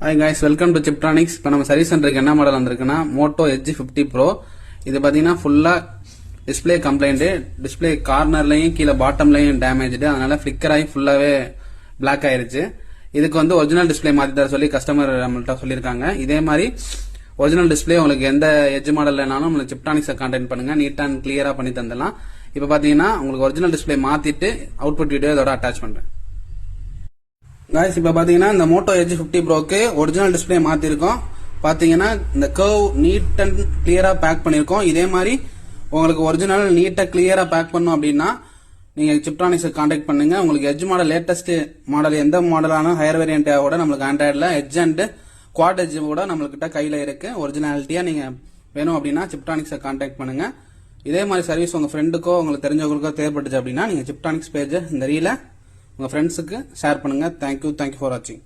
Hi guys, welcome to Chiptronics. இப்போ நம்ம service சென்டருக்கு என்ன மாடல் வந்திருக்குன்னா Moto Edge 50 Pro. இது பாத்தீங்கன்னா ஃபுல்லா டிஸ்ப்ளே கம்ப்ளைண்ட், டிஸ்ப்ளே கார்னர்லயும் கீழ பாட்டம்லயும் டேமேஜ்டு, அதனால ஃபிளிக்கர் ஆகி ஃபுல்லாவே பிளாக் ஆயிருச்சு. இதுக்கு வந்து ஒரிஜினல் டிஸ்ப்ளே மாத்தி தர சொல்லி கஸ்டமர் நம்மள்ட்ட சொல்லியிருக்காங்க. இதே மாதிரி ஒரிஜினல் டிஸ்ப்ளே உங்களுக்கு எந்த எட்ஜ் மாடல்னாலும் நம்ம Chiptronics கான்டாக்ட் பண்ணுங்க, நீட் அண்ட் கிளியரா பண்ணி தந்தலாம். இப்போ பாத்தீங்கன்னா உங்களுக்கு ஒரிஜினல் டிஸ்ப்ளே மாத்திட்டு அவுட்புட் வீடியோ இதோட அட்டாச் பண்றேன். गाइस இப்போ பாத்தீங்கன்னா இந்த Moto Edge 50 Proக்கு ஒரிஜினல் டிஸ்ப்ளே மாத்திருக்கோம். பாத்தீங்கன்னா இந்த கர்வ் நீட் அண்ட் கிளியரா பேக் பண்ணிருக்கோம். இதே மாதிரி உங்களுக்கு ஒரிஜினல் நீட்டா கிளியரா பேக் பண்ணனும் அப்படின்னா நீங்க Chiptronics கான்டாக்ட் பண்ணுங்க. உங்களுக்கு எட்ஜ் மாடல் லேட்டஸ்ட் மாடல் எந்த மாடலான ஹையர் வேரியன்ட் கூட நமக்கு ஆண்ட்ராய்டுல எட்ஜ் அண்ட் குவாட் எட்ஜ் கூட நம்மகிட்ட கையில இருக்கு. ஒரிஜினாலிட்டியா நீங்க வேணும் அப்படின்னா Chiptronics கான்டாக்ட் பண்ணுங்க. இதே மாதிரி சர்வீஸ் உங்க ஃப்ரெண்டுக்கோ உங்களுக்கு தெரிஞ்சவங்களுக்கோ தேவைப்பட்டுச்சு அப்படின்னா நீங்க Chiptronics பேஜ் இந்த ரீல உங்க ஃப்ரெண்ட்ஸுக்கு ஷேர் பண்ணுங்க. தேங்க்யூ ஃபார் வாட்சிங்.